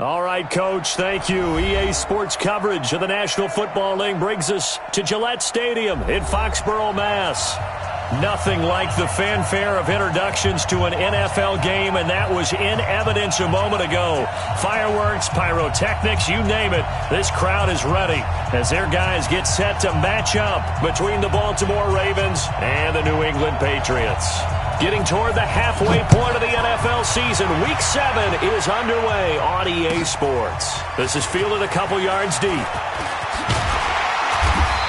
All right, Coach, thank you. EA Sports coverage of the National Football League brings us to Gillette Stadium in Foxborough, Mass. Nothing like the fanfare of introductions to an NFL game, and that was in evidence a moment ago. Fireworks, pyrotechnics, you name it. This crowd is ready as their guys get set to match up between the Baltimore Ravens and the New England Patriots. Getting toward the halfway point of the NFL season, Week 7 is underway on EA Sports. This is fielded a couple yards deep.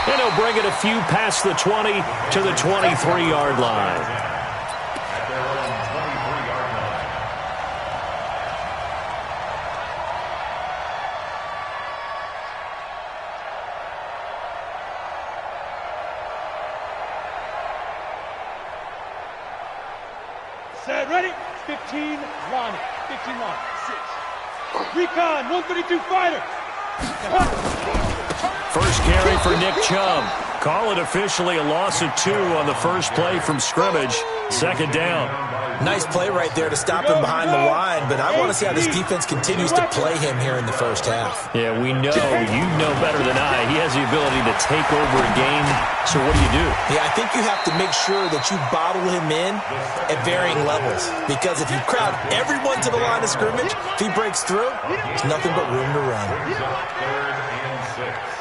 And he'll bring it a few past the 20 to the 23-yard line. Set, ready? 15, line. 15 line. 6. Recon, 132 fighter. First carry for Nick Chubb. Call it officially a loss of 2 on the first play from scrimmage. Second down. Nice play right there to stop him behind the line, but I want to see how this defense continues to play him here in the first half. Yeah, we know, you know better than I, he has the ability to take over a game. So what do? Yeah, I think you have to make sure that you bottle him in at varying levels, because if you crowd everyone to the line of scrimmage, if he breaks through, there's nothing but room to run. 3rd and 6.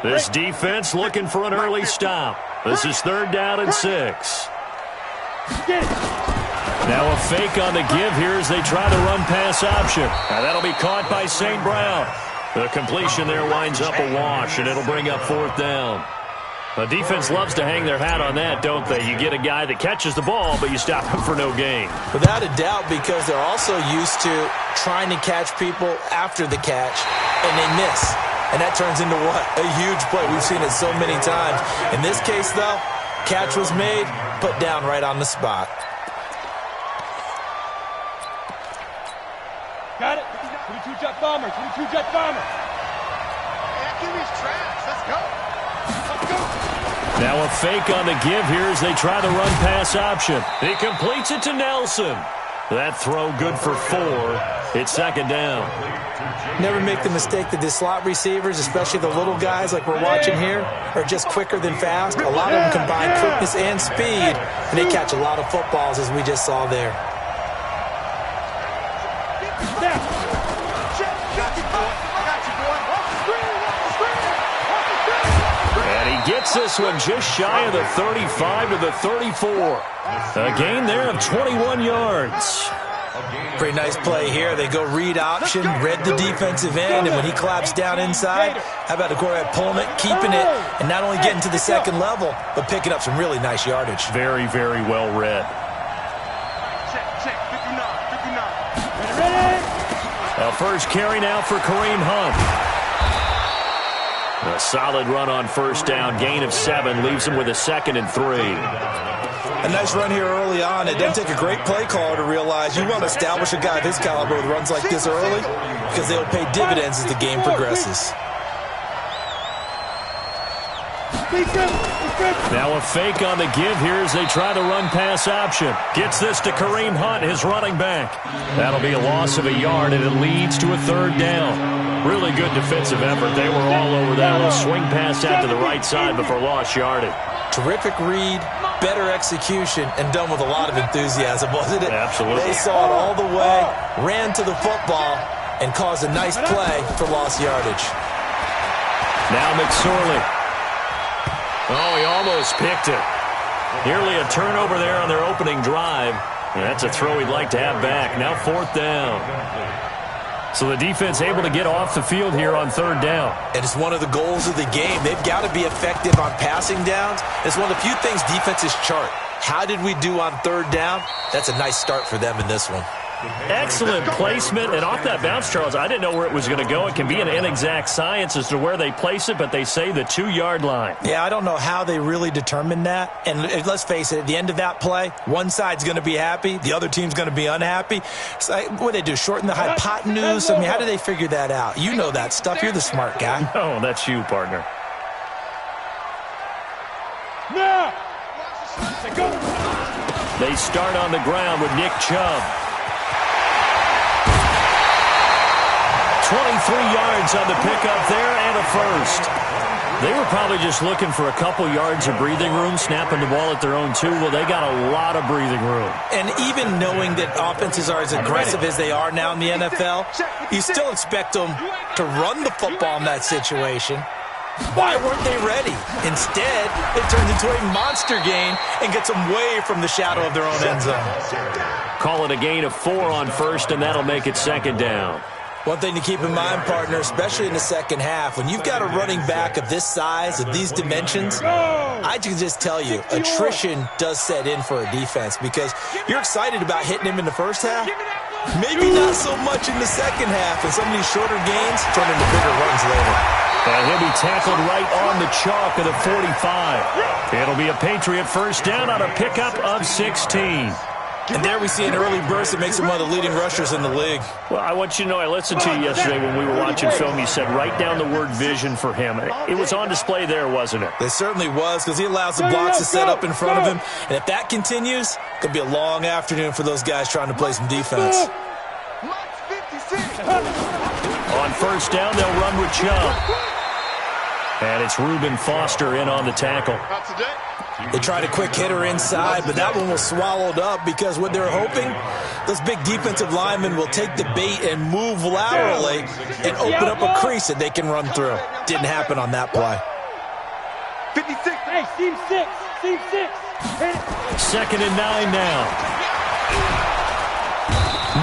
This defense looking for an early stop. This is 3rd down and 6. Now a fake on the give here as they try to run pass option. Now that'll be caught by St. Brown. The completion there winds up a wash, and it'll bring up 4th down. The defense loves to hang their hat on that, don't they? You get a guy that catches the ball, but you stop him for no gain. Without a doubt, because they're also used to trying to catch people after the catch, and they miss. And that turns into what? A huge play. We've seen it so many times. In this case, though, catch was made, put down right on the spot. Got it. 22 jet bomber. 22 jet bomber. Give me his tracks. Let's go. Let's go. Now a fake on the give here as they try the run pass option. He completes it to Nelson. That throw good for 4. It's 2nd down. Never make the mistake that the slot receivers, especially the little guys like we're watching here, are just quicker than fast. A lot of them combine quickness and speed, and they catch a lot of footballs, as we just saw there. And he gets this one just shy of the 35 to the 34. A gain there of 21 yards. Pretty nice play here. They go read option, read the defensive end, and when he collapsed down inside, how about the quarterback pulling it, keeping it, and not only getting to the second level, but picking up some really nice yardage. Very, very well read. Check. 59. A first carry now for Kareem Hunt. A solid run on first down. Gain of 7 leaves him with a 2nd and 3. A nice run here early on. It doesn't take a great play caller to realize you want to establish a guy of his caliber with runs like this early, because they'll pay dividends as the game progresses. Now a fake on the give here as they try the run pass option. Gets this to Kareem Hunt, his running back. That'll be a loss of a yard, and it leads to a 3rd down. Really good defensive effort. They were all over that little swing pass out to the right side before lost yardage. Terrific read, better execution, and done with a lot of enthusiasm, wasn't it? Absolutely. They saw it all the way, ran to the football, and caused a nice play for lost yardage. Now McSorley. Oh, he almost picked it. Nearly a turnover there on their opening drive. And that's a throw he'd like to have back. Now 4th down. So the defense able to get off the field here on 3rd down. And it's one of the goals of the game. They've got to be effective on passing downs. It's one of the few things defenses chart. How did we do on 3rd down? That's a nice start for them in this one. Excellent placement, and off that bounce, Charles, I didn't know where it was going to go. It can be an inexact science as to where they place it, but they say the 2-yard line. Yeah, I don't know how they really determined that. And let's face it, at the end of that play, one side's going to be happy, the other team's going to be unhappy. So, what do they do, shorten the hypotenuse? I mean, how do they figure that out? You know that stuff. You're the smart guy. Oh, that's you, partner. They start on the ground with Nick Chubb. 23 yards on the pickup there and a first. They were probably just looking for a couple yards of breathing room, snapping the ball at their own 2. Well, they got a lot of breathing room. And even knowing that offenses are as aggressive as they are now in the NFL, you still expect them to run the football in that situation. Why weren't they ready? Instead, it turns into a monster gain and gets them way from the shadow of their own end zone. Call it a gain of 4 on first, and that'll make it second down. One thing to keep in mind, partner, especially in the second half, when you've got a running back of this size, of these dimensions, I can just tell you, attrition does set in for a defense because you're excited about hitting him in the first half. Maybe not so much in the second half, and some of these shorter gains turn into bigger runs later. And he'll be tackled right on the chalk of the 45. It'll be a Patriot first down on a pickup of 16. And there we see an early burst that makes him one of the leading rushers in the league. Well, I want you to know, I listened to you yesterday when we were watching film. You said write down the word vision for him. It was on display there, wasn't it? It certainly was, because he allows the blocks to set up in front of him. And if that continues, it could be a long afternoon for those guys trying to play some defense. On first down, they'll run with Chubb. And it's Reuben Foster in on the tackle. They tried a quick hitter inside, but that one was swallowed up because what they're hoping, those big defensive linemen will take the bait and move laterally and open up a crease that they can run through. Didn't happen on that play. 56. Hey, seam 6. Seam 6. Second and 9 now.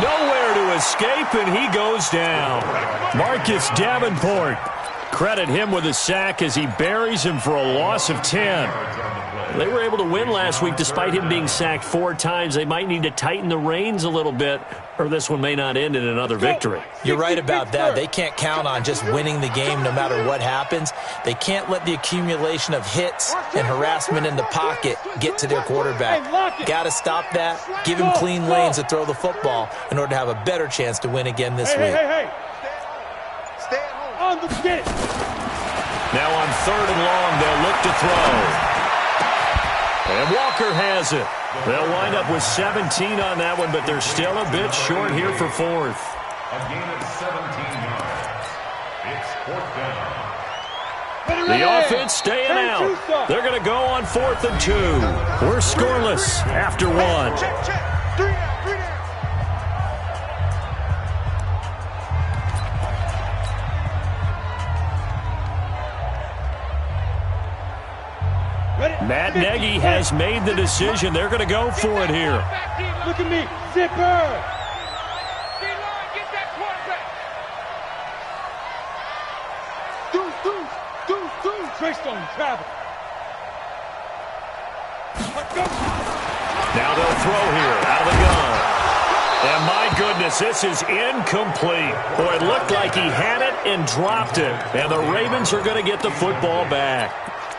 Nowhere to escape, and he goes down. Marcus Davenport. Credit him with a sack as he buries him for a loss of 10. They were able to win last week despite him being sacked 4 times. They might need to tighten the reins a little bit, or this one may not end in another victory. You're right about that. They can't count on just winning the game no matter what happens. They can't let the accumulation of hits and harassment in the pocket get to their quarterback. Got to stop that. Give him clean lanes to throw the football in order to have a better chance to win again this week. Stay at home. Get it. Now on 3rd and long, they'll look to throw. And Walker has it. They'll wind up with 17 on that one, but they're still a bit short here for 4th. A gain of 17 yards. It's 4th down. The offense staying out. They're going to go on 4th and 2. We're scoreless after 1. Check. 3 down. Matt Nagy has made the decision. They're going to go for it here. Look at me. Zipper. Get that quarterback. Treystone travel. Now they'll throw here out of the gun. And my goodness, this is incomplete. Boy, it looked like he had it and dropped it. And the Ravens are going to get the football back.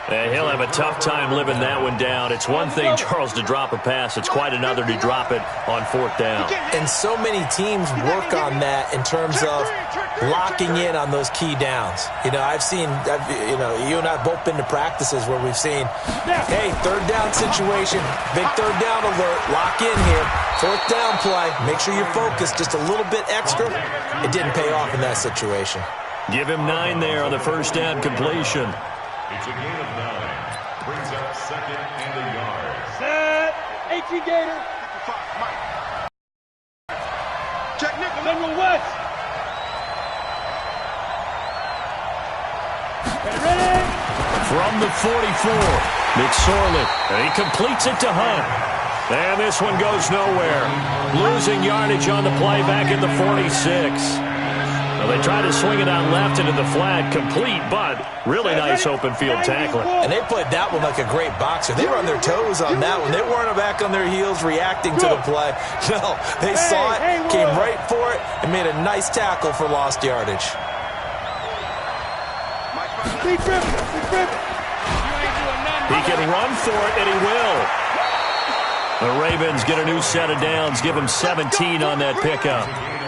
And he'll have a tough time living that one down. It's one thing, Charles, to drop a pass. It's quite another to drop it on 4th down. And so many teams work on that in terms of locking in on those key downs. You know, you and I have both been to practices where we've seen, hey, 3rd down situation, big 3rd down alert, lock in here. 4th down play, make sure you're focused just a little bit extra. It didn't pay off in that situation. Give him 9 there on the first down completion. It's a gain of 9. Brings up 2nd and a yard. Set. 18 Gator. Check nickel. General West. Ready. From the 44, McSorley. And he completes it to Hunt. And this one goes nowhere. Losing yardage on the play back at the 46. Well, they tried to swing it out left into the flat, complete, but really nice open field tackling. And they played that one like a great boxer. They were on their toes on that one. They weren't back on their heels reacting to the play. No, they saw it, came right for it, and made a nice tackle for lost yardage. He can run for it, and he will. The Ravens get a new set of downs, give him 17 on that pickup.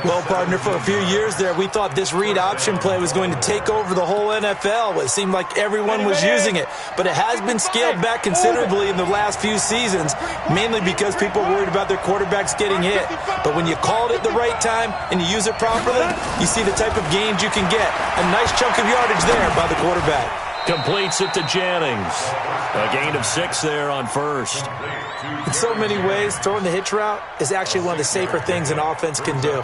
Well, partner, for a few years there, we thought this read option play was going to take over the whole NFL. It seemed like everyone was using it, but it has been scaled back considerably in the last few seasons, mainly because people are worried about their quarterbacks getting hit. But when you call it at the right time and you use it properly, you see the type of gains you can get. A nice chunk of yardage there by the quarterback. Completes it to Jennings. A gain of 6 there on first. In so many ways, throwing the hitch route is actually one of the safer things an offense can do.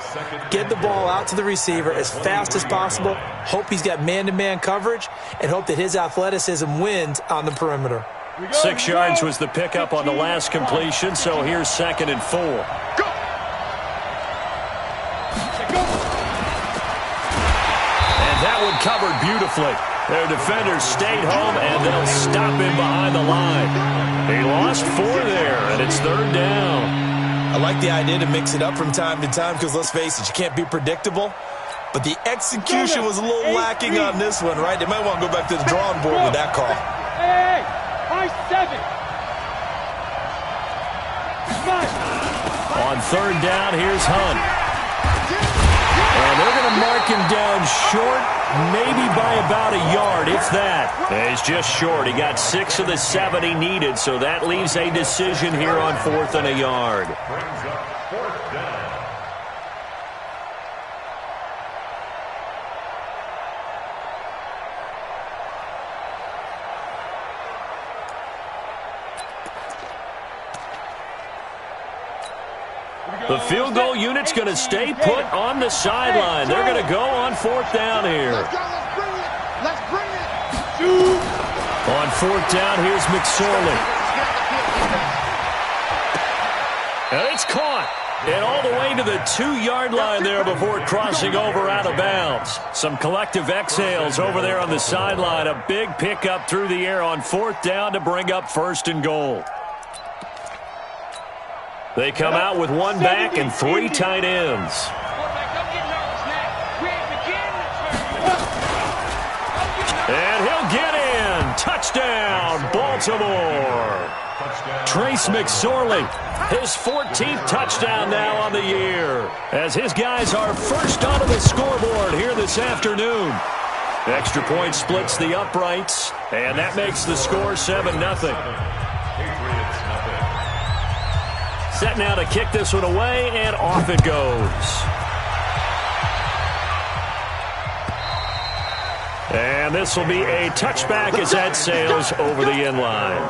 Get the ball out to the receiver as fast as possible, hope he's got man-to-man coverage, and hope that his athleticism wins on the perimeter. 6 yards was the pickup on the last completion, so here's 2nd and 4. Go! And that one covered beautifully. Their defenders stayed home, and they'll stop him behind the line. He lost 4 there, and it's 3rd down. I like the idea to mix it up from time to time because, let's face it, you can't be predictable. But the execution was a little lacking on this one, right? They might want to go back to the drawing board with that call. Hey, high 7. On 3rd down, here's Hunt. And they're going to mark him down short, maybe by about a yard, if that. He's just short. He got 6 of the 7 he needed, so that leaves a decision here on 4th and a yard. Brings up 4th down. The field goal unit's going to stay put on the sideline. They're going to go on 4th down here. Let's go, let's bring it. On 4th down, here's McSorley. And it's caught. And all the way to the 2-yard line there before crossing over out of bounds. Some collective exhales over there on the sideline. A big pickup through the air on 4th down to bring up 1st and goal. They come out with 1 back and 3 tight ends. And he'll get in. Touchdown, Baltimore. Trace McSorley, his 14th touchdown now on the year, as his guys are first onto the scoreboard here this afternoon. Extra point splits the uprights, and that makes the score 7-0. Set now to kick this one away, and off it goes. And this will be a touchback as that sails over the end line.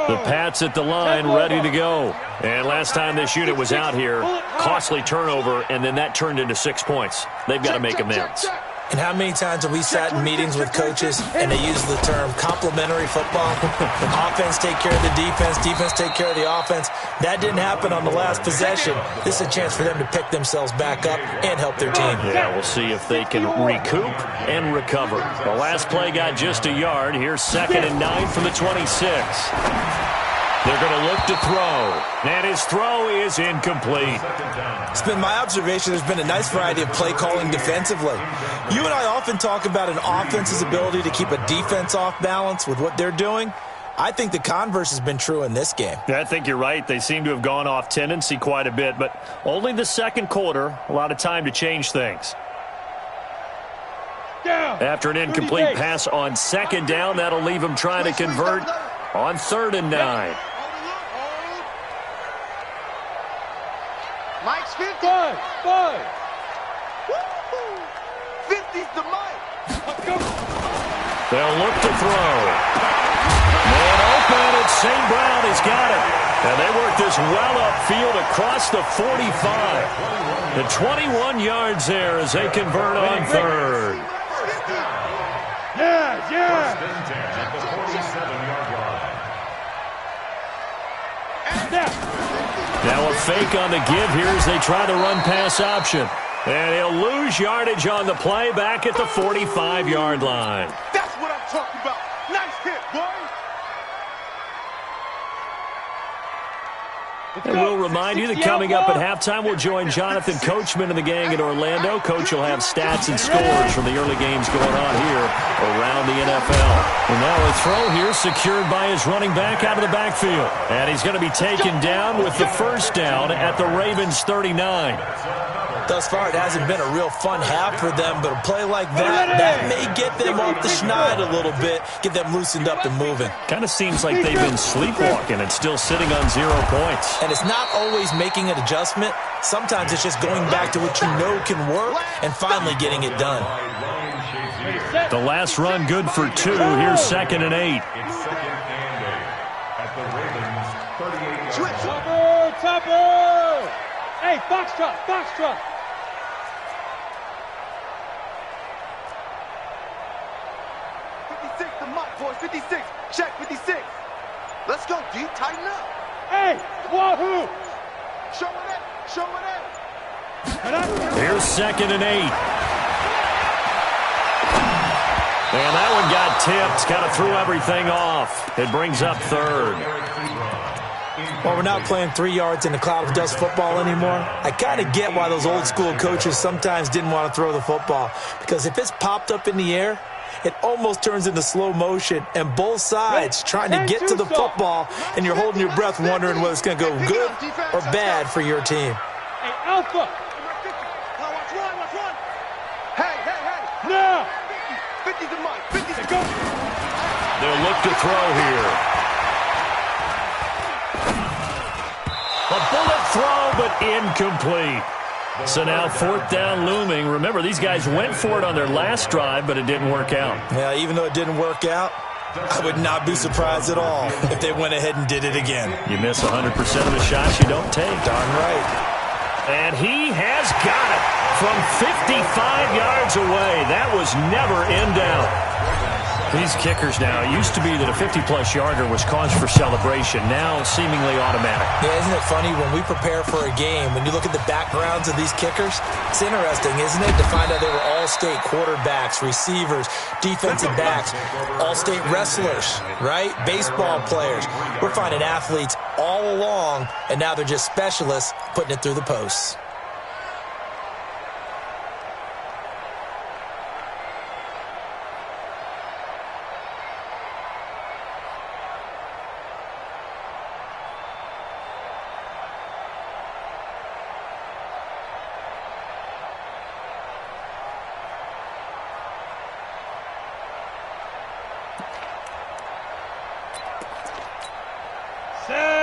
The Pats at the line, ready to go. And last time this unit was out here, costly turnover, and then that turned into 6 points. They've got to make amends. And how many times have we sat in meetings with coaches and they use the term complementary football? Offense take care of the defense, defense take care of the offense. That didn't happen on the last possession. This is a chance for them to pick themselves back up and help their team. Yeah, we'll see if they can recoup and recover. The last play got just a yard. Here's 2nd and 9 from the 26. They're going to look to throw, and his throw is incomplete. It's been my observation there's been a nice variety of play calling defensively. You and I often talk about an offense's ability to keep a defense off balance with what they're doing. I think the converse has been true in this game. Yeah, I think you're right. They seem to have gone off tendency quite a bit, but only the second quarter, a lot of time to change things. After an incomplete pass on 2nd down, that'll leave him trying to convert on 3rd and 9. Mike's 50. 5. 50's the Mike. They'll look to throw. Man open, it's St. Brown. He's got it. And they work this well upfield across the 45. The 21 yards there as they convert on 3rd. Yeah. At the 47-yard line. Now a fake on the give here as they try to run pass option. And he'll lose yardage on the play back at the 45-yard line. That's what I'm talking about. Nice hit, boy. And we'll remind you that coming up at halftime, we'll join Jonathan Coachman and the gang in Orlando. Coach will have stats and scores from the early games going on here around the NFL. And now a throw here secured by his running back out of the backfield. And he's going to be taken down with the first down at the Ravens 39. Thus far, it hasn't been a real fun half for them, but a play like that may get them off the schneid a little bit, get them loosened up and moving. Kind of seems like they've been sleepwalking and still sitting on 0 points. And it's not always making an adjustment. Sometimes it's just going back to what you know can work and finally getting it done. The last run good for 2. Here's 2nd and 8. At the Ravens 38. Topper! Hey, Foxtrot, Foxtrot! 56, the Mott boys, 56. Check, 56. Let's go, D. Tighten up. Hey, Wahoo! Show it up, show it up. Here's 2nd and 8. And that one got tipped. Kind of threw everything off. It brings up 3rd. Well, we're not playing 3 yards in a cloud of dust football anymore. I kind of get why those old school coaches sometimes didn't want to throw the football. Because if it's popped up in the air, it almost turns into slow motion. And both sides trying to get to the football, and you're holding your breath wondering whether it's going to go good or bad for your team. Hey, Alpha! Watch one. Hey. No! 50 to Mike, 50 to Go! They'll look to throw here. A bullet throw, but incomplete. So now 4th down looming. Remember, these guys went for it on their last drive, but it didn't work out. Yeah, even though it didn't work out, I would not be surprised at all if they went ahead and did it again. You miss 100% of the shots you don't take. Darn right. And he has got it from 55 yards away. That was never in doubt. These kickers now, it used to be that a 50-plus yarder was cause for celebration. Now seemingly automatic. Yeah, isn't it funny when we prepare for a game, when you look at the backgrounds of these kickers, it's interesting, isn't it, to find out they were all-state quarterbacks, receivers, defensive backs, all-state wrestlers, right? Baseball players. We're finding athletes all along, and now they're just specialists putting it through the posts.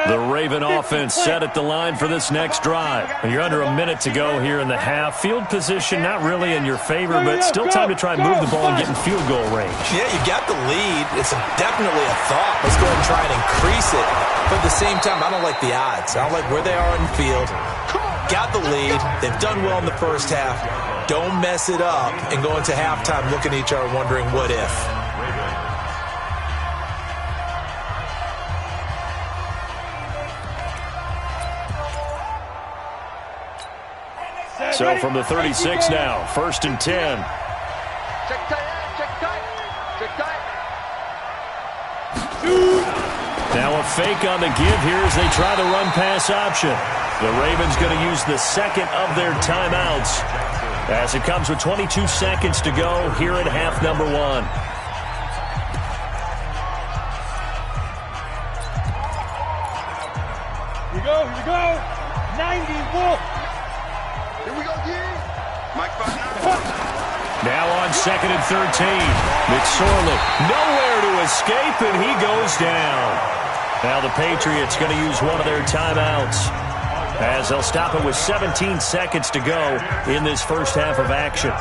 The Raven offense set at the line for this next drive. You're under a minute to go here in the half. Field position not really in your favor, but still time to try and move the ball and get in field goal range. Yeah, you got the lead. It's definitely a thought. Let's go ahead and try and increase it. But at the same time, I don't like the odds. I don't like where they are in the field. Got the lead. They've done well in the first half. Don't mess it up and go into halftime looking at each other wondering what if. So from the 36 now, 1st and 10. Check tight, check tight, check tight. Now a fake on the give here as they try the run-pass option. The Ravens going to use the second of their timeouts as it comes with 22 seconds to go here at half number 1. Here we go. 90 Wolf. Here we go, D. Mike Now on 2nd and 13. McSorley nowhere to escape, and he goes down. Now the Patriots going to use one of their timeouts as they'll stop it with 17 seconds to go in this first half of action.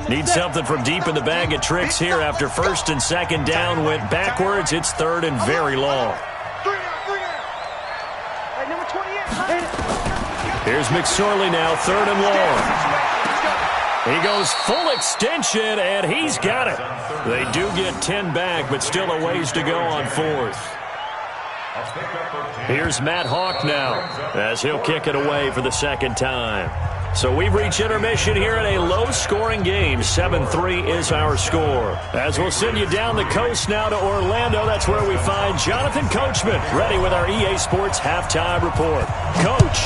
Need something from deep in the bag of tricks here after 1st and 2nd down went backwards. It's 3rd and very long. Hey, number 28. Here's McSorley now, 3rd and long. He goes full extension, and he's got it. They do get 10 back, but still a ways to go on 4th. Here's Matt Hawk now as he'll kick it away for the second time. So we've reached intermission here in a low-scoring game. 7-3 is our score. As we'll send you down the coast now to Orlando, that's where we find Jonathan Coachman, ready with our EA Sports halftime report. Coach.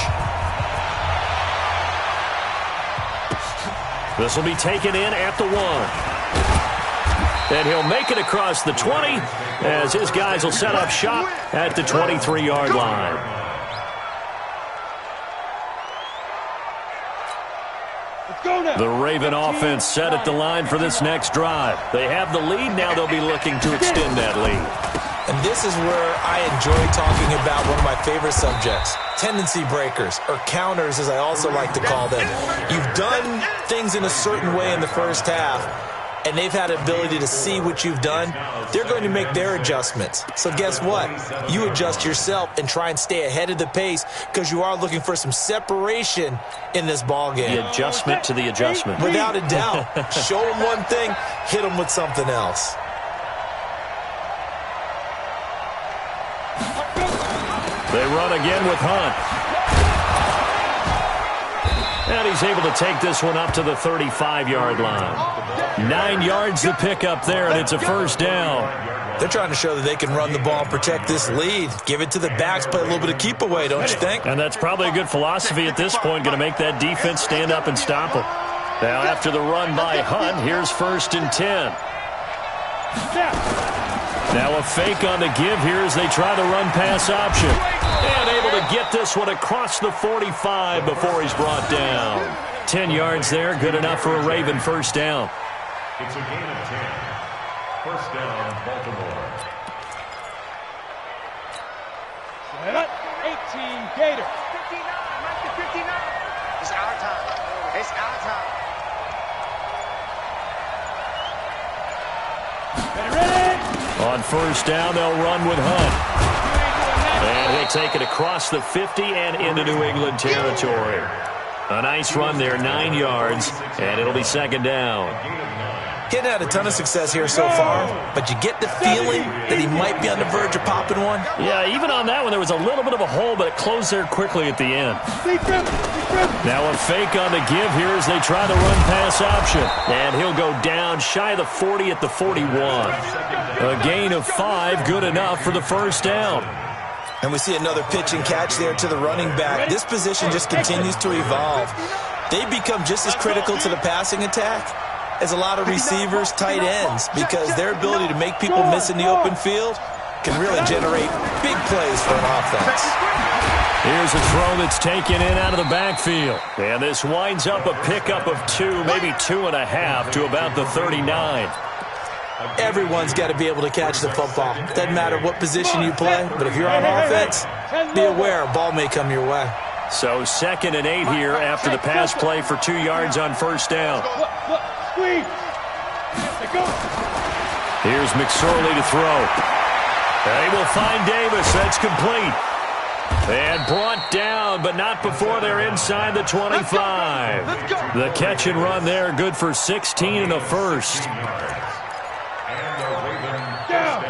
This will be taken in at the 1. And he'll make it across the 20 as his guys will set up shop at the 23-yard line. The Raven offense set at the line for this next drive. They have the lead. Now they'll be looking to extend that lead. And this is where I enjoy talking about one of my favorite subjects, tendency breakers, or counters as I also like to call them. You've done things in a certain way in the first half, and they've had the ability to see what you've done. They're going to make their adjustments. So guess what? You adjust yourself and try and stay ahead of the pace because you are looking for some separation in this ball game. The adjustment to the adjustment. Without a doubt. Show them one thing, hit them with something else. They run again with Hunt. And he's able to take this one up to the 35-yard line. 9 yards to pick up there, and it's a first down. They're trying to show that they can run the ball and protect this lead. Give it to the backs, play a little bit of keep away, don't you think? And that's probably a good philosophy at this point, going to make that defense stand up and stop them. Now after the run by Hunt, here's 1st and 10. Now a fake on the give here as they try the run-pass option. And able to get this one across the 45 before he's brought down. 10 yards there, good enough for a Raven first down. It's a gain of 10. First down, Baltimore. 18, Gator. 59, right to 59. It's our time. It's our time. Ready? On first down, they'll run with Hunt. And they take it across the 50 and into New England territory. A nice run there, 9 yards, and it'll be second down. Getting had a ton of success here so far, but you get the feeling that he might be on the verge of popping one. Yeah, even on that one, there was a little bit of a hole, but it closed there quickly at the end. Now a fake on the give here as they try the run-pass option. And he'll go down shy of the 40 at the 41. A gain of 5, good enough for the first down. And we see another pitch and catch there to the running back. This position just continues to evolve. They become just as critical to the passing attack as a lot of receivers, tight ends, because their ability to make people miss in the open field can really generate big plays for an offense. Here's a throw that's taken in out of the backfield. And this winds up a pickup of 2, maybe 2.5 to about the 39. Everyone's got to be able to catch the football. Doesn't matter what position you play, but if you're on offense, be aware a ball may come your way. So 2nd and 8 here after the pass play for 2 yards on first down. Here's McSorley to throw. They will find Davis. That's complete. And brought down, but not before they're inside the 25. The catch and run there, good for 16 in the first. Down.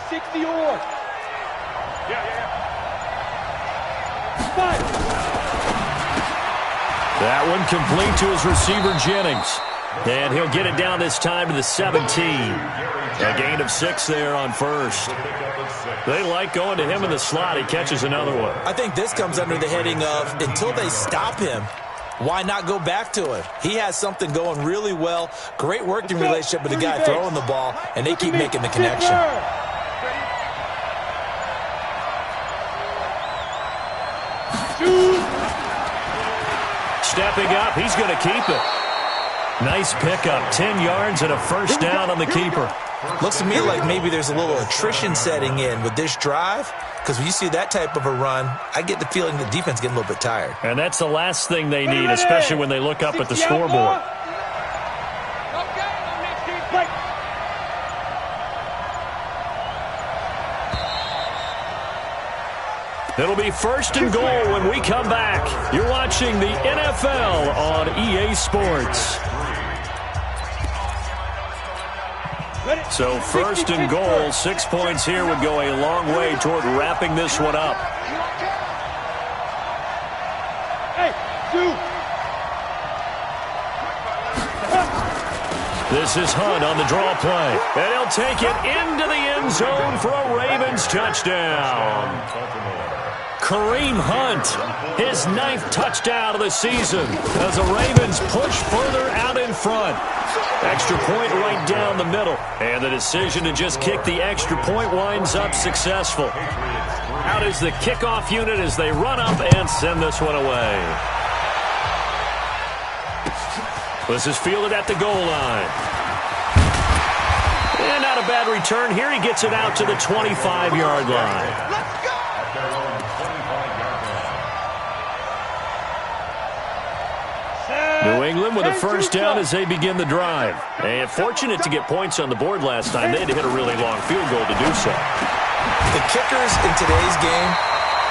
60 or. That one complete to his receiver, Jennings. And he'll get it down this time to the 17. A gain of 6 there on first. They like going to him in the slot. He catches another one. I think this comes under the heading of until they stop him, why not go back to it? He has something going really well. Great working relationship with the guy throwing the ball, and they keep making the connection. Stepping up, he's going to keep it. Nice pickup, 10 yards and a first down on the keeper. Looks to me like maybe there's a little attrition setting in with this drive, because when you see that type of a run, I get the feeling the defense getting a little bit tired. And that's the last thing they need, especially when they look up at the scoreboard. It'll be 1st and goal when we come back. You're watching the NFL on EA Sports. So 1st and goal, 6 points here would go a long way toward wrapping this one up. Hey, 2. This is Hunt on the draw play. And he'll take it into the end zone for a Ravens touchdown. Kareem Hunt, his 9th touchdown of the season as the Ravens push further out in front. Extra point right down the middle. And the decision to just kick the extra point winds up successful. Out is the kickoff unit as they run up and send this one away. This is fielded at the goal line. And not a bad return here. He gets it out to the 25-yard line. Let's go! New England with a first down as they begin the drive. And fortunate to get points on the board last time. They had to hit a really long field goal to do so. The kickers in today's game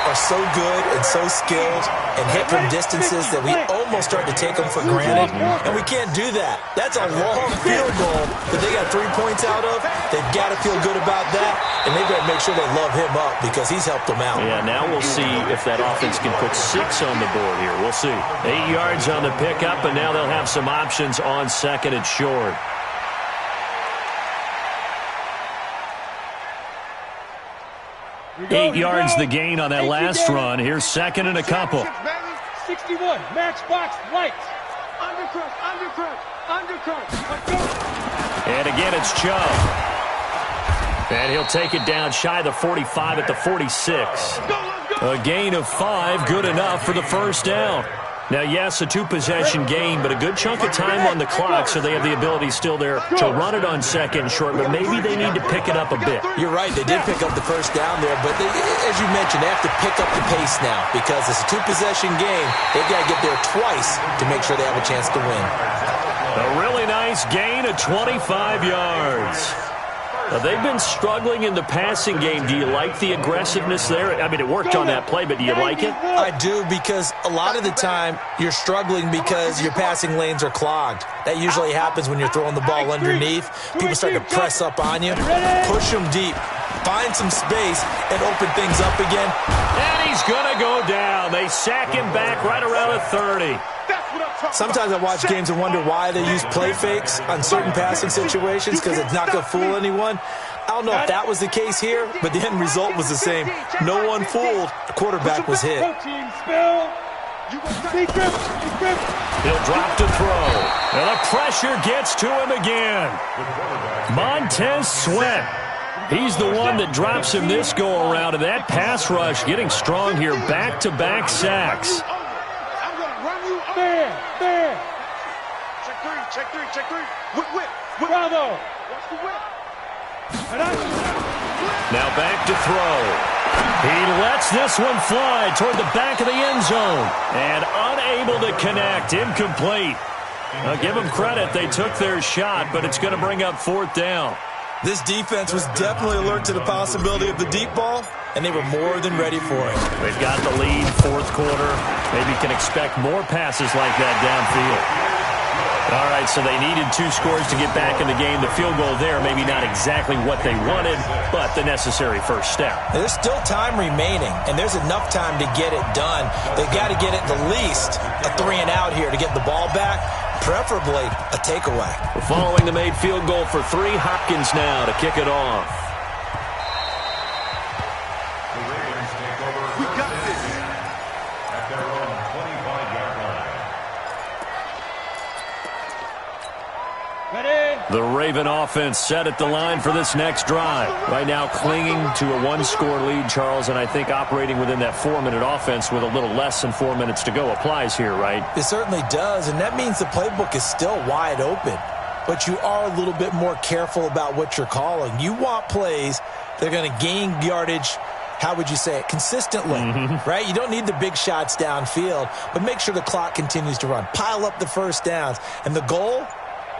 are so good and so skilled and hit from distances that we almost start to take them for granted, and we can't do that. That's a long field goal that they got 3 points out of. They've got to feel good about that, and they've got to make sure they love him up because he's helped them out. Yeah, now we'll see if that offense can put 6 on the board here. We'll see. 8 yards on the pickup, and now they'll have some options on second and short. Eight yards the gain on that last run. Here's second and a couple. 61, matchbox, lights. Undercut, undercut, undercut. Let's go. And again, it's Chubb. And he'll take it down shy of the 45 at the 46. A gain of 5, good enough for the first down. Now, yes, a 2-possession game, but a good chunk of time on the clock, so they have the ability still there to run it on second and short, but maybe they need to pick it up a bit. You're right, they did pick up the first down there, but as you mentioned, they have to pick up the pace now because it's a 2-possession game. They've got to get there twice to make sure they have a chance to win. A really nice gain of 25 yards. They've been struggling in the passing game. Do you like the aggressiveness there? I mean, it worked on that play, but do you like it? I do, because a lot of the time you're struggling because your passing lanes are clogged. That usually happens when you're throwing the ball underneath. People start to press up on you. Push them deep. Find some space and open things up again. And he's going to go down. They sack him back right around the 30. Sometimes I watch games and wonder why they use play fakes on certain passing situations because it's not going to fool anyone. I don't know if that was the case here, but the end result was the same. No one fooled. The quarterback was hit. He'll drop to throw. And the pressure gets to him again. Montez Sweat. He's the one that drops him this go-around, and that pass rush getting strong here. Back-to-back sacks. There. Check three. Whip. Bravo. Watch the whip. Now back to throw. He lets this one fly toward the back of the end zone. And unable to connect. Incomplete. I'll give them credit. They took their shot, but it's going to bring up 4th down. This defense was definitely alert to the possibility of the deep ball, and they were more than ready for it. They've got the lead, 4th quarter. Maybe can expect more passes like that downfield. All right, so they needed 2 scores to get back in the game. The field goal there, maybe not exactly what they wanted, but the necessary first step. There's still time remaining, and there's enough time to get it done. They've got to get at the least a 3-and-out here to get the ball back, preferably a takeaway. Following the made field goal for 3, Hopkins now to kick it off. We got this. At their own 25-yard line. Ready. The Raven offense set at the line for this next drive. Right now clinging to a 1-score lead, Charles, and I think operating within that 4-minute offense with a little less than 4 minutes to go applies here, right? It certainly does, and that means the playbook is still wide open. But you are a little bit more careful about what you're calling. You want plays that are going to gain yardage, how would you say it, consistently, right? You don't need the big shots downfield, but make sure the clock continues to run. Pile up the first downs. And the goal,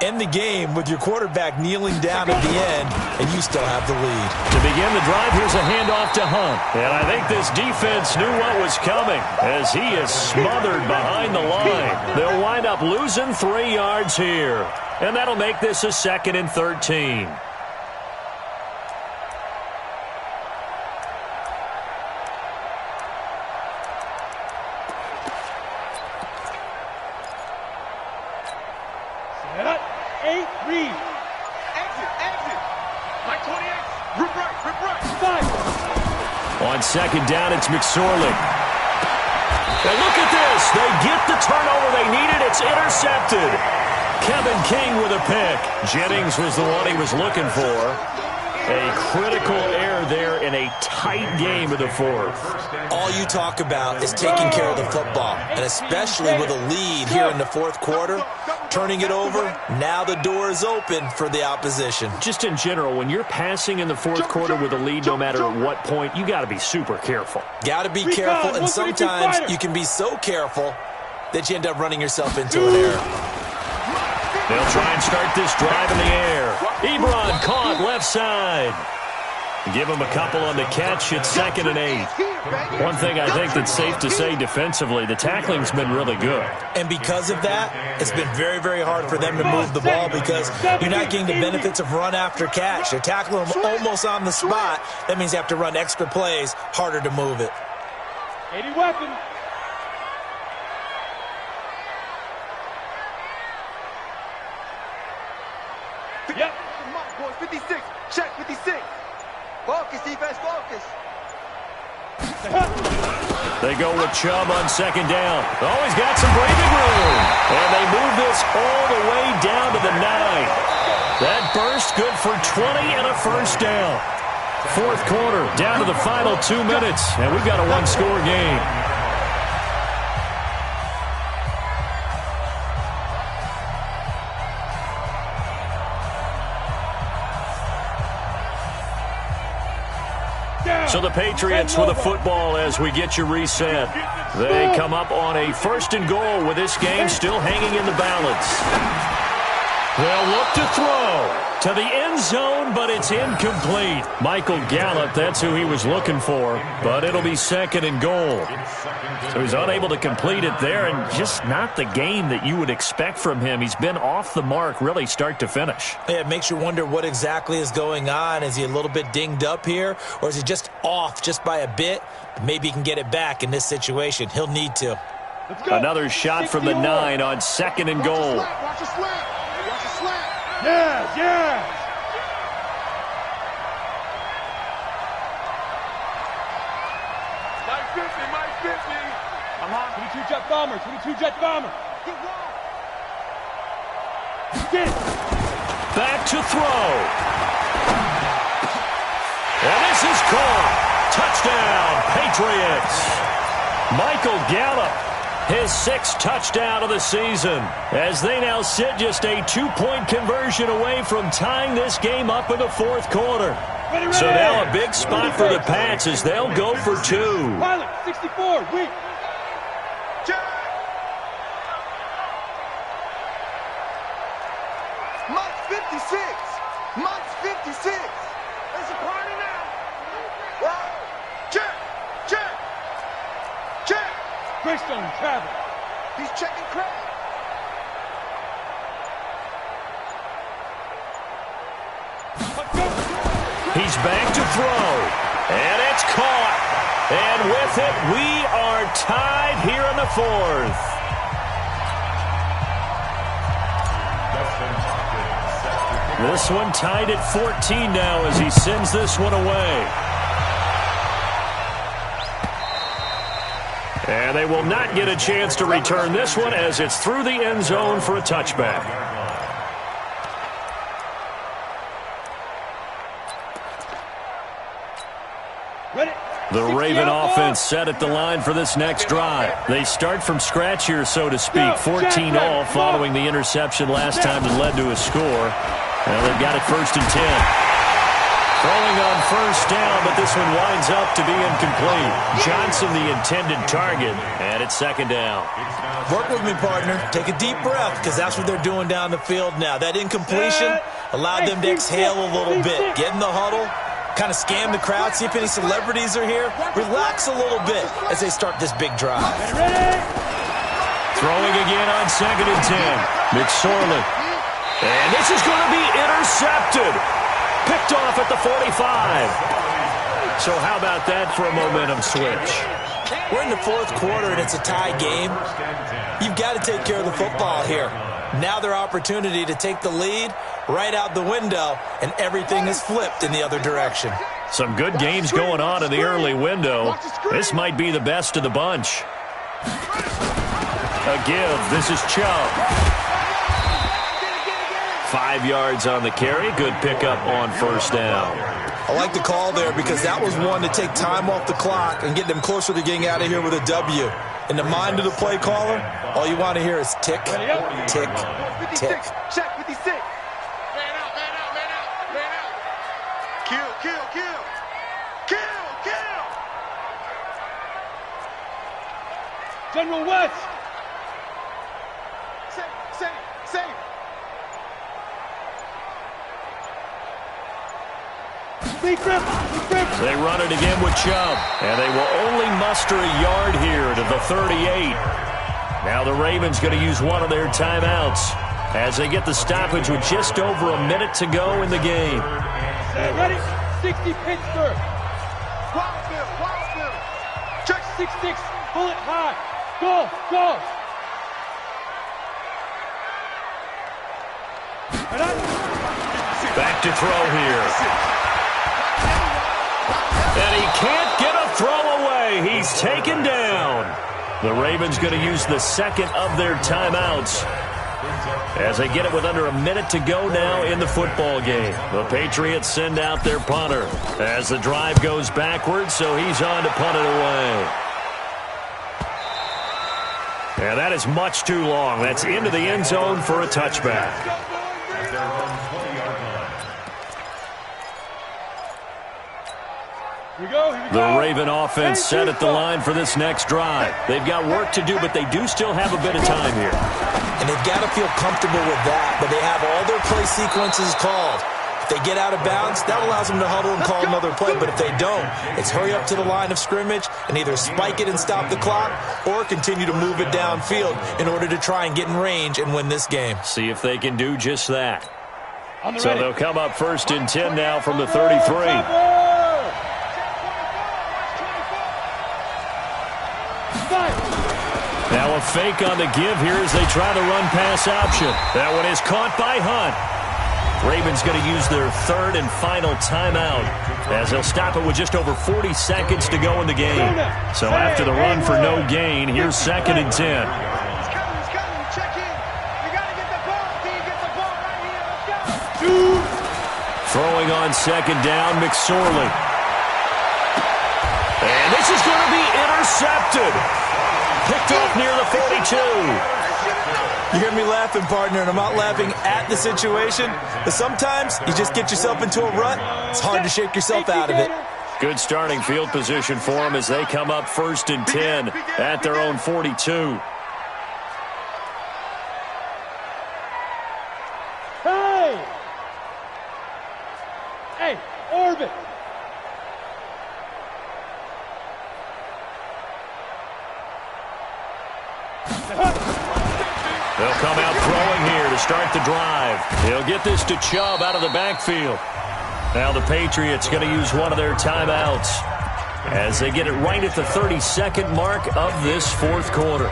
end the game with your quarterback kneeling down at the end, and you still have the lead. To begin the drive, here's a handoff to Hunt. And I think this defense knew what was coming as he is smothered behind the line. They'll wind up losing 3 yards here. And that'll make this a 2nd and 13. Set up. 8 read. second down, it's McSorley. And look at this. They get the turnover they needed. It's intercepted. Kevin King with a pick. Jennings was the one he was looking for. A critical error there in a tight game of the fourth. All you talk about is taking care of the football, and especially with a lead here in the fourth quarter, turning it over, now the door is open for the opposition. Just in general, when you're passing in the fourth quarter with a lead, no matter at what point, you got to be super careful. Got to be careful, and sometimes you can be so careful that you end up running yourself into an error. They'll try and start this drive in the air. Ebron caught left side. Give him a couple on the catch. It's 2nd and 8. One thing I think that's safe to say defensively, the tackling's been really good. And because of that, it's been very, very hard for them to move the ball because you're not getting the benefits of run after catch. They're tackling them almost on the spot. That means you have to run extra plays, harder to move it. 80 weapon. Yep. 56. Check 56. Focus, defense, focus. They go with Chubb on 2nd down. Oh, he's got some breathing room. And they move this all the way down to the 9. That burst good for 20 and a first down. Fourth quarter, down to the final 2 minutes. And we've got a one-score game. So the Patriots with a football as we get you reset. They come up on a 1st and goal with this game still hanging in the balance. They'll look to throw to the end zone, but it's incomplete. Michael Gallup, that's who he was looking for, but it'll be 2nd and goal. So he's unable to complete it there, and just not the game that you would expect from him. He's been off the mark really start to finish. Yeah, it makes you wonder what exactly is going on. Is he a little bit dinged up here, or is he just off just by a bit? Maybe he can get it back in this situation. He'll need to. Another shot from the 9 on 2nd and goal. Watch a slant. Watch a slant. Yes, yes. Mike 50. 22 jet bomber, 22 jet bomber. Get it. Back to throw. And this is caught. Touchdown, Patriots. Michael Gallup, his 6th touchdown of the season, as they now sit just a 2-point conversion away from tying this game up in the fourth quarter. So now a big spot for the Pats as they'll go for 2. Pilot, 64, weak. Mike 56. Mike 56. There's a party now. Check. Greystone, travel. He's checking Craig. He's back to throw. And it's caught. And with it, we are tied here in the fourth. This one tied at 14 now as he sends this one away. And they will not get a chance to return this one as it's through the end zone for a touchback. The Raven offense set at the line for this next drive. They start from scratch here, so to speak. 14 all following the interception last time that led to a score. Well, they've got it 1st and 10. Throwing on 1st down, but this one winds up to be incomplete. Johnson the intended target, and it's 2nd down. Work with me, partner. Take a deep breath, because that's what they're doing down the field now. That incompletion allowed them to exhale a little bit. Get in the huddle, kind of scan the crowd, see if any celebrities are here. Relax a little bit as they start this big drive. Throwing again on 2nd and 10. McSorley. And this is going to be intercepted. Picked off at the 45. So how about that for a momentum switch? We're in the fourth quarter, and it's a tie game. You've got to take care of the football here. Now their opportunity to take the lead right out the window, and everything is flipped in the other direction. Some good games going on in the early window. This might be the best of the bunch. A give. This is Chubb. 5 yards on the carry. Good pickup on first down. I like the call there because that was one to take time off the clock and get them closer to getting out of here with a W. In the mind of the play caller, all you want to hear is tick, tick, tick. Check 56. Man out, man out, man out, man out. Kill, kill, kill. Kill, kill. General West. Save. They run it again with Chubb, and they will only muster a yard here to the 38. Now the Ravens going to use one of their timeouts as they get the stoppage with just over a minute to go in the game. Ready? 60 Pittsburgh. Wildfield. Check 6-6. Pull it high. Go. Back to throw here. And he can't get a throw away. He's taken down. The Ravens going to use the second of their timeouts as they get it with under a minute to go now in the football game. The Patriots send out their punter as the drive goes backwards, so he's on to punt it away. And that is much too long. That's into the end zone for a touchback. The Raven offense set at the line for this next drive. They've got work to do, but they do still have a bit of time here. And they've got to feel comfortable with that, but they have all their play sequences called. If they get out of bounds, that allows them to huddle and call another play, but if they don't, it's hurry up to the line of scrimmage and either spike it and stop the clock or continue to move it downfield in order to try and get in range and win this game. See if they can do just that. So they'll come up 1st and 10 now from the 33. Now a fake on the give here as they try the run-pass option. That one is caught by Hunt. Ravens going to use their third and final timeout as they'll stop it with just over 40 seconds to go in the game. So after the run for no gain, here's 2nd and 10. He's coming. Check in. You got to get the ball. Can you get the ball right here? Let's go. Throwing on 2nd down, McSorley. And this is going to be intercepted. Picked off near the 42. You hear me laughing, partner, and I'm not laughing at the situation, but sometimes you just get yourself into a rut. It's hard to shake yourself out of it. Good starting field position for them as they come up 1st and 10 at their own 42. Hey, orbit. They'll come out throwing here to start the drive. He'll get this to Chubb out of the backfield. Now the Patriots going to use one of their timeouts as they get it right at the 32nd mark of this 4th quarter.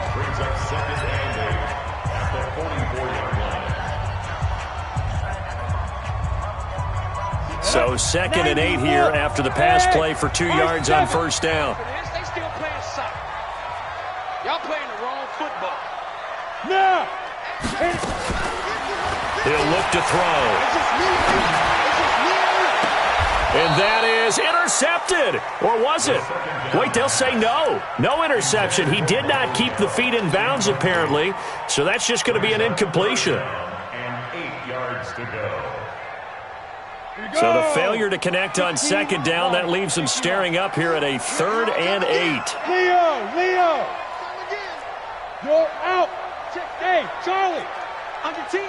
So 2nd and 8 here after the pass play for 2 yards on 1st down. They still playing soccer. Y'all playing the wrong football. Now. He'll look to throw. And that is intercepted. Or was it? Wait, they'll say no. No interception. He did not keep the feet in bounds, apparently. So that's just going to be an incompletion. And 8 yards to go. So the failure to connect on 2nd down, that leaves them staring up here at a 3rd and 8. Leo. You're out. Hey, Charlie. Under 10.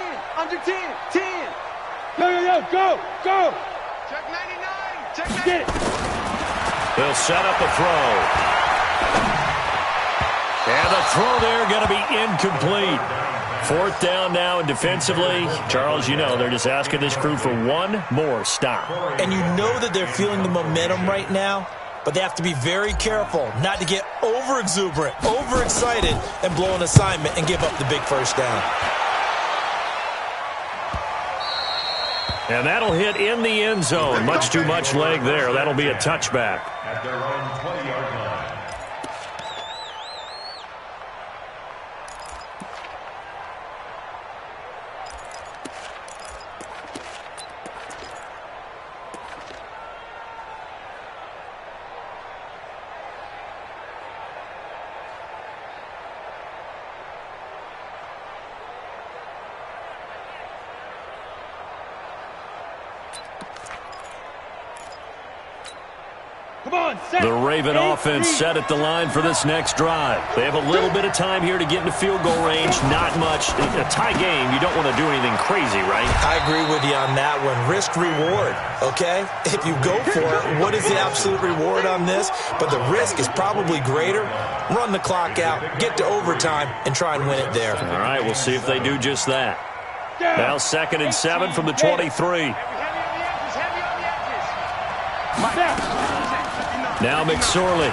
10. Go. Check 99. Check 99. Get it. They'll set up a throw. And the throw there going to be incomplete. 4th down now, and defensively, Charles, you know, they're just asking this crew for one more stop. And you know that they're feeling the momentum right now, but they have to be very careful not to get over-exuberant, over-excited, and blow an assignment and give up the big 1st down. And that'll hit in the end zone. Much too much leg there. That'll be a touchback. At their own 20-yard line. The Raven offense set at the line for this next drive. They have a little bit of time here to get into field goal range. Not much. A tie game, you don't want to do anything crazy, right? I agree with you on that one. Risk-reward, okay? If you go for it, what is the absolute reward on this? But the risk is probably greater. Run the clock out, get to overtime, and try and win it there. All right, we'll see if they do just that. Now 2nd and 7 from the 23. Now McSorley.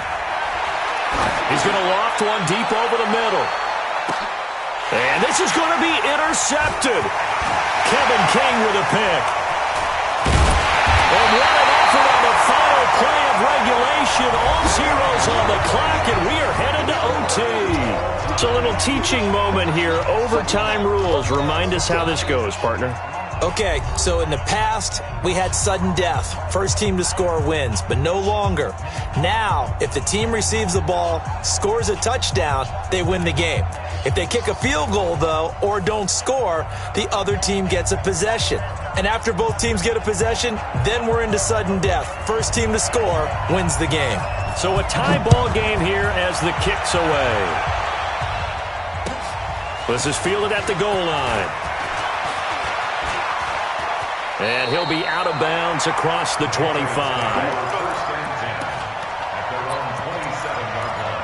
He's going to loft one deep over the middle. And this is going to be intercepted. Kevin King with a pick. And what an effort on the final play of regulation. All zeros on the clock, and we are headed to OT. It's a little teaching moment here. Overtime rules. Remind us how this goes, partner. Okay, so in the past, we had sudden death. First team to score wins, but no longer. Now, if the team receives the ball, scores a touchdown, they win the game. If they kick a field goal, though, or don't score, the other team gets a possession. And after both teams get a possession, then we're into sudden death. First team to score wins the game. So a tie ball game here as the kick's away. This is fielded at the goal line. And he'll be out of bounds across the 25. First and 10 at their own 27-yard line.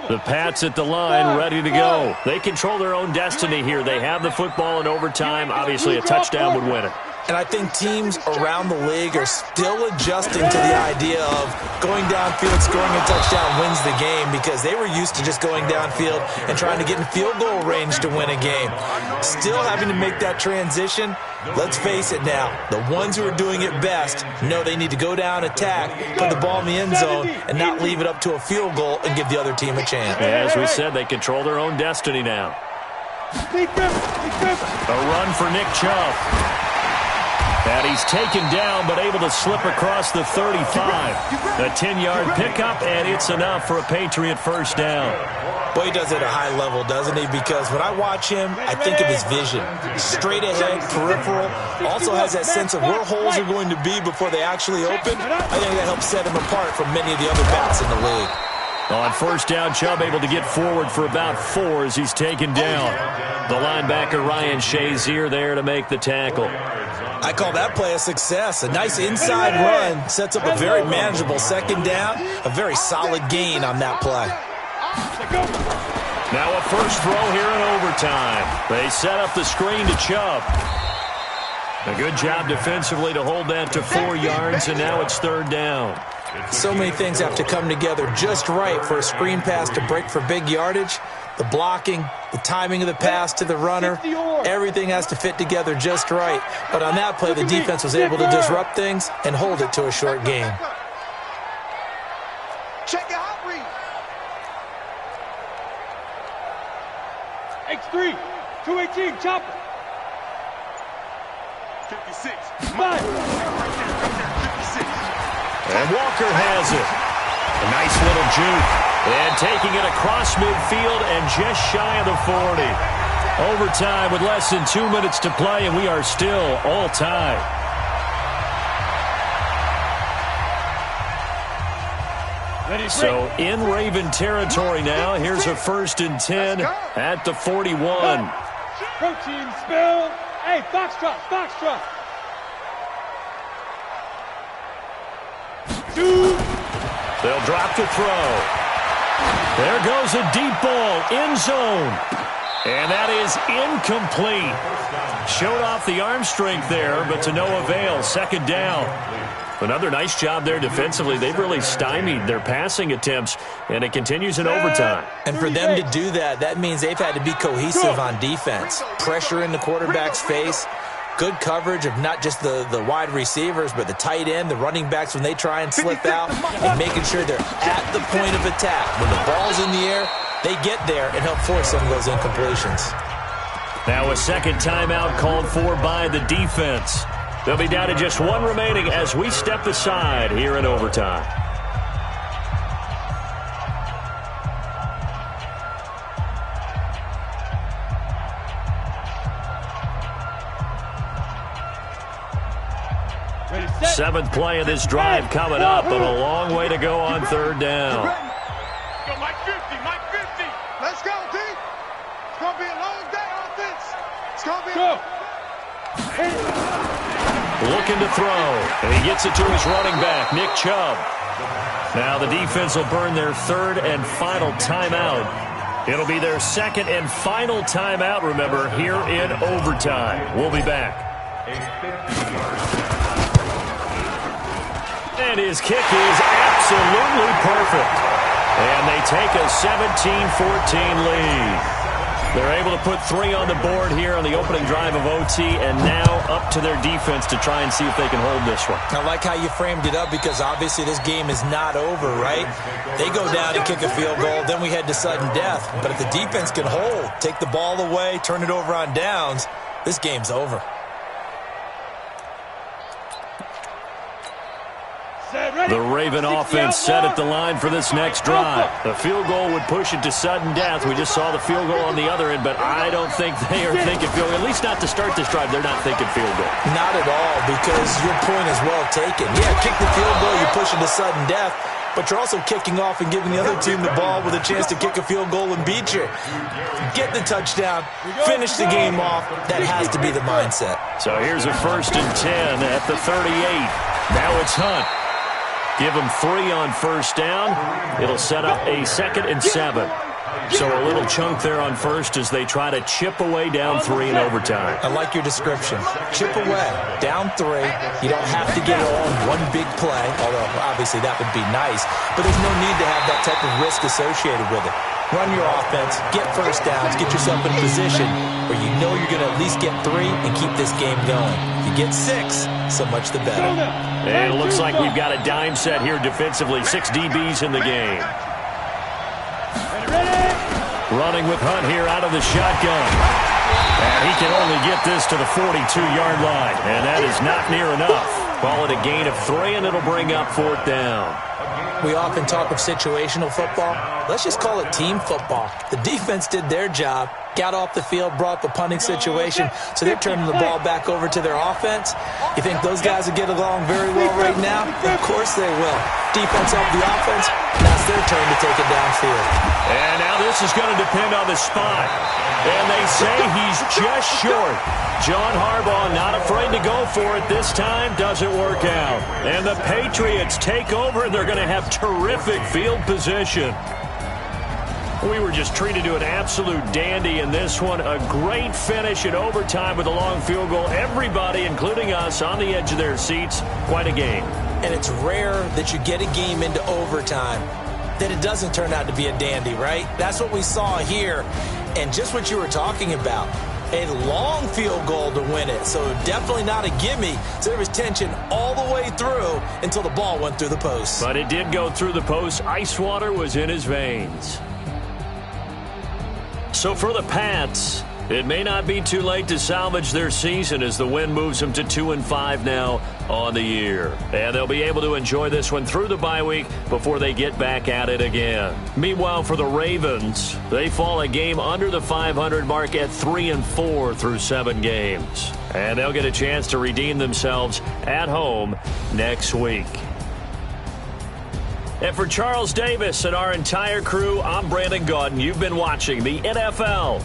The Pats at the line, ready to go. They control their own destiny here. They have the football in overtime. Obviously, a touchdown would win it. And I think teams around the league are still adjusting to the idea of going downfield, scoring a touchdown wins the game, because they were used to just going downfield and trying to get in field goal range to win a game. Still having to make that transition. Let's face it now, the ones who are doing it best know they need to go down, attack, put the ball in the end zone, and not leave it up to a field goal and give the other team a chance. As we said, they control their own destiny now. A run for Nick Chubb. And he's taken down, but able to slip across the 35. A 10-yard pickup, and it's enough for a Patriot first down. Boy, he does it at a high level, doesn't he? Because when I watch him, I think of his vision. Straight ahead, peripheral. Also has that sense of where holes are going to be before they actually open. I think that helps set him apart from many of the other backs in the league. On first down, Chubb able to get forward for about 4 as he's taken down. The linebacker, Ryan Shazier, there to make the tackle. I call that play a success. A nice inside run sets up a very manageable second down. A very solid gain on that play. Now a first throw here in overtime. They set up the screen to Chubb. A good job defensively to hold that to 4 yards, and now it's third down. So many things have to come together just right for a screen pass to break for big yardage. The blocking, the timing of the pass to the runner, everything has to fit together just right. But on that play, the defense was able to disrupt things and hold it to a short gain. Check your hot read. X3, 218, chopper. 56. 5. 56. And Walker has it. A nice little juke. And taking it across midfield and just shy of the 40. Overtime with less than 2 minutes to play, and we are still all tied. So in Raven territory now. Here's a 1st and 10 at the 41. Protein spill. Hey, Foxtrot, Foxtrot. 2. They'll drop to throw. There goes a deep ball, end zone. And that is incomplete. Showed off the arm strength there, but to no avail. Second down. Another nice job there defensively. They've really stymied their passing attempts, and it continues in overtime. And for them to do that, that means they've had to be cohesive on defense. Pressure in the quarterback's face. Good coverage of not just the wide receivers, but the tight end, the running backs when they try and slip out, and making sure they're at the point of attack. When the ball's in the air, they get there and help force some of those incompletions. Now a second timeout called for by the defense. They'll be down to just one remaining as we step aside here in overtime. Seventh play of this drive coming up, but a long way to go on third down. Go, Mike 50, Mike 50. Let's go, D. It's going to be a long day offense. It's going to be Looking to throw, and he gets it to his running back, Nick Chubb. Now the defense will burn their third and final timeout. It'll be their second and final timeout, remember, here in overtime. We'll be back. And his kick is absolutely perfect. And they take a 17-14 lead. They're able to put 3 on the board here on the opening drive of OT, and now up to their defense to try and see if they can hold this one. I like how you framed it up because obviously this game is not over, right? They go down and kick a field goal, then we head to sudden death. But if the defense can hold, take the ball away, turn it over on downs, this game's over. The Raven offense set at the line for this next drive. The field goal would push it to sudden death. We just saw the field goal on the other end, but I don't think they are thinking field goal. At least not to start this drive. They're not thinking field goal. Not at all, because your point is well taken. Yeah, kick the field goal, you push it to sudden death, but you're also kicking off and giving the other team the ball with a chance to kick a field goal and beat you. Get the touchdown, finish the game off. That has to be the mindset. So here's a 1st and 10 at the 38. Now it's Hunt. Give them 3 on first down. It'll set up a 2nd and 7. So a little chunk there on first as they try to chip away down 3 in overtime. I like your description. Chip away, down 3. You don't have to get it all in one big play, although obviously that would be nice. But there's no need to have that type of risk associated with it. Run your offense, get first downs, get yourself in a position where you know you're going to at least get 3 and keep this game going. If you get 6, so much the better. And it looks like we've got a dime set here defensively. 6 DBs in the game. Running with Hunt here out of the shotgun. And he can only get this to the 42-yard line. And that is not near enough. Call it a gain of 3, and it'll bring up 4th down. We often talk of situational football. Let's just call it team football. The defense did their job, got off the field, brought the punting situation, so they're turning the ball back over to their offense. You think those guys will get along very well right now? Of course they will. Defense helped the offense. Now it's their turn to take it downfield. And now this is going to depend on the spot. And they say he's just short. John Harbaugh not afraid to go for it this time. Doesn't work out. And the Patriots take over, and they're going to have terrific field position. We were just treated to an absolute dandy in this one. A great finish in overtime with a long field goal. Everybody, including us, on the edge of their seats. Quite a game. And it's rare that you get a game into overtime that it doesn't turn out to be a dandy, right? That's what we saw here. And just what you were talking about, a long field goal to win it. So definitely not a gimme. So there was tension all the way through until the ball went through the post. But it did go through the post. Ice water was in his veins. So for the Pats, it may not be too late to salvage their season as the win moves them to 2-5 now on the year. And they'll be able to enjoy this one through the bye week before they get back at it again. Meanwhile, for the Ravens, they fall a game under the 500 mark at 3-4 through 7 games. And they'll get a chance to redeem themselves at home next week. And for Charles Davis and our entire crew, I'm Brandon Gaudin. You've been watching the NFL